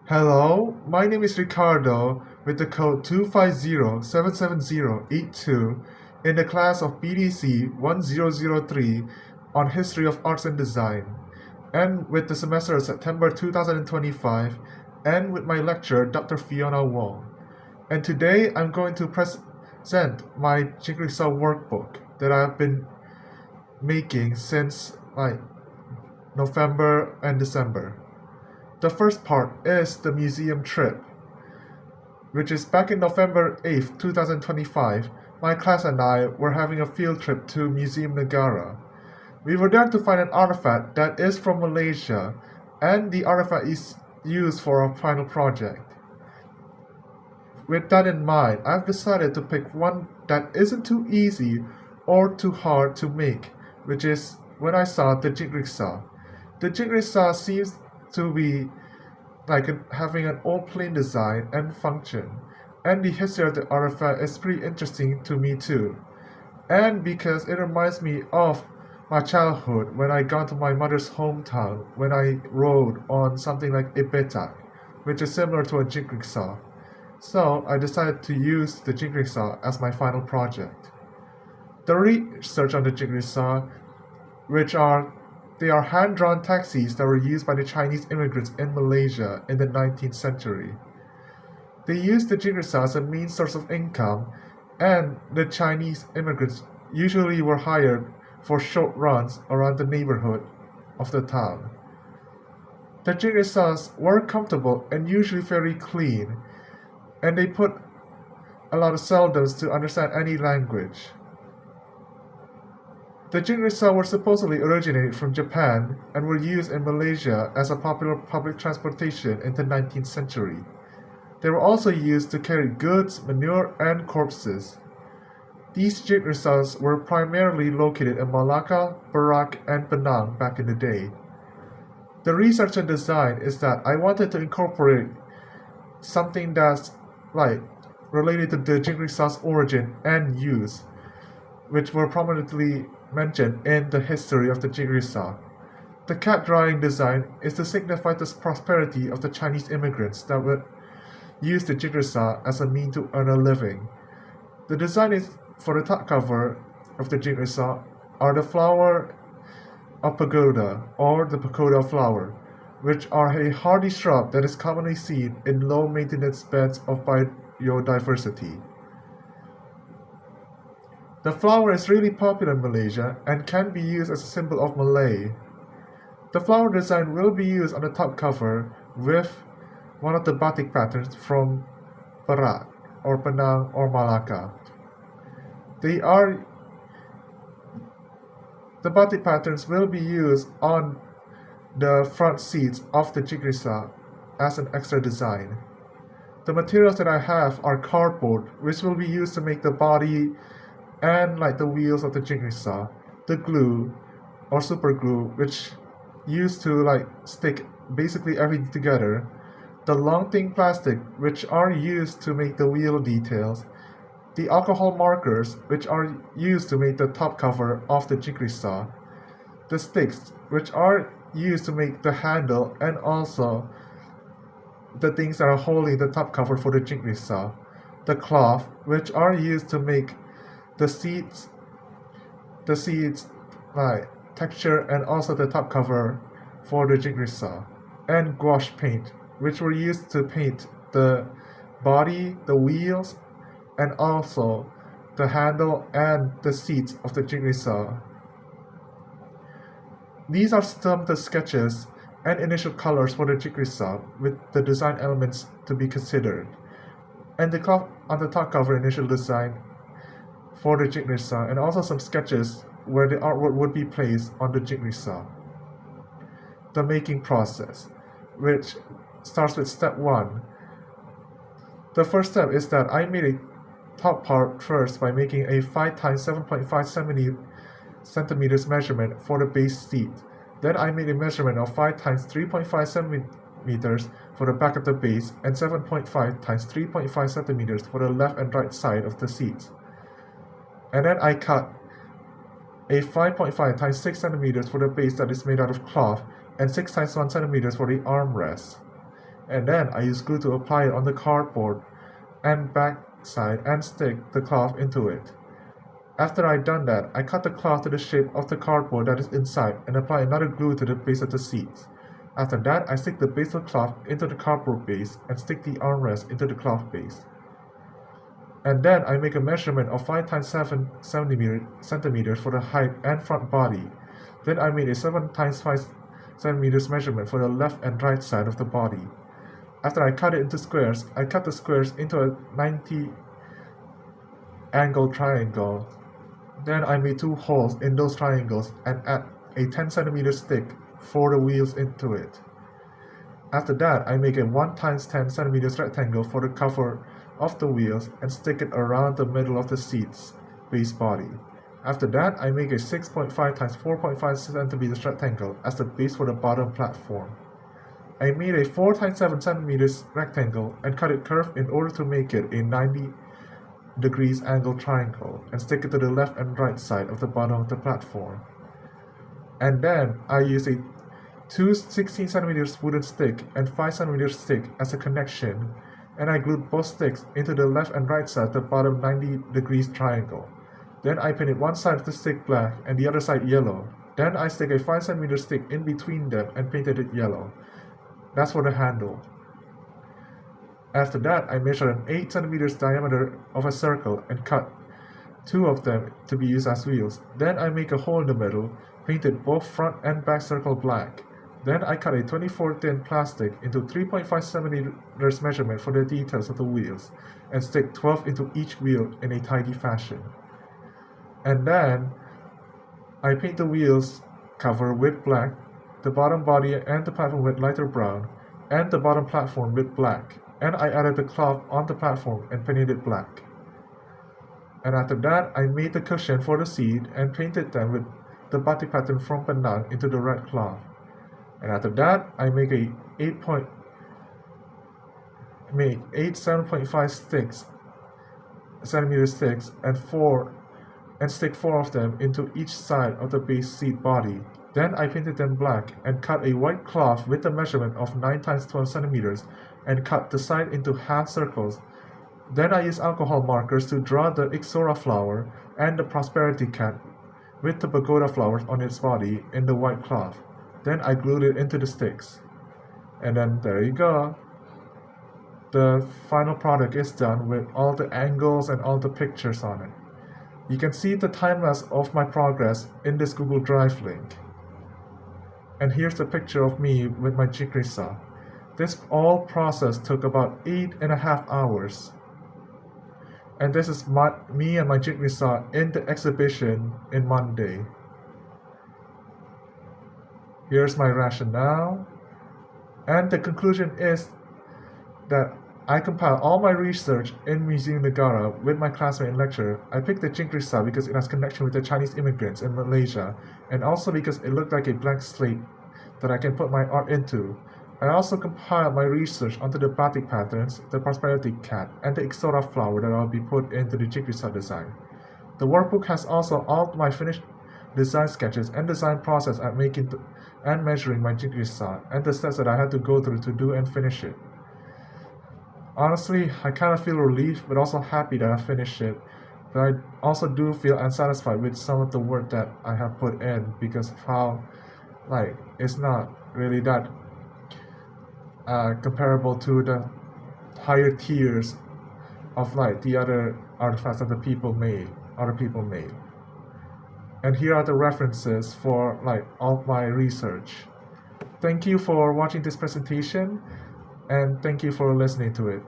Hello, my name is Ricardo with the code 250-77082 in the class of BDC 1003 on History of Arts and Design, and with the semester of September 2025, and with my lecturer Dr. Fiona Wong. And today I'm going to present my Jigsaw workbook that I've been making since November and December. The first part is the museum trip, which is back in November 8th, 2025. My class and I were having a field trip to Museum Negara. We were there to find an artifact that is from Malaysia, and the artifact is used for our final project. With that in mind, I've decided to pick one that isn't too easy or too hard to make, which is when I saw the jigsaw. The jigsaw seems to be having an all plain design and function, and the history of the artifact is pretty interesting to me too. And because it reminds me of my childhood when I got to my mother's hometown when I rode on something like a betak, which is similar to a jigsaw. So I decided to use the jigsaw as my final project. The research on the jigsaw, they are hand-drawn taxis that were used by the Chinese immigrants in Malaysia in the 19th century. They used the jigsaw as a main source of income, and the Chinese immigrants usually were hired for short runs around the neighborhood of the town. The jigsaws were comfortable and usually very clean, and they put a lot of seldoms to understand any language. The jigsaw were supposedly originated from Japan and were used in Malaysia as a popular public transportation in the 19th century. They were also used to carry goods, manure, and corpses. These jigsaws were primarily located in Malacca, Perak, and Penang back in the day. The research and design is that I wanted to incorporate something that's related to the jigsaw's origin and use, which were prominently mentioned in the history of the jigsaw. The cat drawing design is to signify the prosperity of the Chinese immigrants that would use the jigsaw as a means to earn a living. The design is for the top cover of the jigsaw are the flower of pagoda or the pagoda flower, which are a hardy shrub that is commonly seen in low-maintenance beds of biodiversity. The flower is really popular in Malaysia and can be used as a symbol of Malay. The flower design will be used on the top cover with one of the batik patterns from Perak or Penang or Malacca. The batik patterns will be used on the front seats of the jigsaw as an extra design. The materials that I have are cardboard, which will be used to make the body and the wheels of the jigsaw, the glue or super glue, which used to stick basically everything together, the long thin plastic, which are used to make the wheel details, the alcohol markers, which are used to make the top cover of the jigsaw, the sticks, which are used to make the handle, and also the things that are holding the top cover for the jigsaw, the cloth, which are used to make the seats texture, and also the top cover for the jigsaw, and gouache paint, which were used to paint the body, the wheels, and also the handle and the seats of the jigsaw. These are some of the sketches and initial colors for the jigsaw with the design elements to be considered, and the cloth on the top cover initial design for the jigsaw, and also some sketches where the artwork would be placed on the jigsaw. The making process, which starts with step 1. The first step is that I made a top part first by making a 5 x 7.5 centimeters measurement for the base seat. Then I made a measurement of 5 x 3.5 centimeters for the back of the base and 7.5 x 3.5 centimeters for the left and right side of the seat. And then I cut a 5.5 x 6 centimeters for the base that is made out of cloth and 6 x 1 centimeters for the armrest. and then I use glue to apply it on the cardboard and back side and stick the cloth into it. After I've done that, I cut the cloth to the shape of the cardboard that is inside and apply another glue to the base of the seat. After that, I stick the base of the cloth into the cardboard base and stick the armrest into the cloth base. And then I make a measurement of 5 times 7 centimeters for the height and front body. Then I made a 7 times 5 centimeters measurement for the left and right side of the body. After I cut it into squares, I cut the squares into a 90 angle triangle. Then I made 2 holes in those triangles and add a 10 centimeter stick for the wheels into it. After that, I make a 1 times 10 centimeters rectangle for the cover of the wheels and stick it around the middle of the seat's base body. After that, I make a 6.5 times 4.5 centimeters rectangle as the base for the bottom platform. I made a 4 times 7 centimeters rectangle and cut it curved in order to make it a 90 degrees angle triangle and stick it to the left and right side of the bottom of the platform. And then I use a 2 16 centimeters wooden stick and 5 centimeters stick as a connection, and I glued both sticks into the left and right side of the bottom 90 degrees triangle. Then I painted one side of the stick black and the other side yellow. Then I stick a 5 centimeter stick in between them and painted it yellow. That's for the handle. After that, I measure an 8 centimeters diameter of a circle and cut 2 of them to be used as wheels. Then I make a hole in the middle, painted both front and back circle black. Then I cut a 24 thin plastic into 3.5 centimeters measurement for the details of the wheels and stick 12 into each wheel in a tidy fashion. And then I paint the wheels cover with black, the bottom body and the platform with lighter brown, and the bottom platform with black. And I added the cloth on the platform and painted it black. And after that, I made the cushion for the seat and painted them with the batik pattern from Penang into the red cloth. And after that, I make a 7.5 centimeter sticks and stick 4 of them into each side of the base seat body. Then I painted them black and cut a white cloth with the measurement of 9 times 12 centimeters and cut the side into half circles. Then I used alcohol markers to draw the Ixora flower and the prosperity cat with the pagoda flowers on its body in the white cloth. Then I glued it into the sticks. And then there you go. The final product is done with all the angles and all the pictures on it. You can see the time-lapse of my progress in this Google Drive link. And here's the picture of me with my jigsaw saw. This all process took about 8.5 hours. And this is me and my jigsaw saw in the exhibition in Monday. Here's my rationale. And the conclusion is that I compiled all my research in Museum Negara with my classmate and lecturer. I picked the jigsaw because it has connection with the Chinese immigrants in Malaysia, and also because it looked like a blank slate that I can put my art into. I also compiled my research onto the batik patterns, the prosperity cat, and the Ixora flower that I'll be put into the jigsaw design. The workbook has also all my finished design sketches and design process at making and measuring my jigsaw and the steps that I had to go through to do and finish it. Honestly, I kind of feel relieved but also happy that I finished it, but I also do feel unsatisfied with some of the work that I have put in because of how it's not really that comparable to the higher tiers of the other artifacts that other people made. And here are the references for all my research. Thank you for watching this presentation, and thank you for listening to it.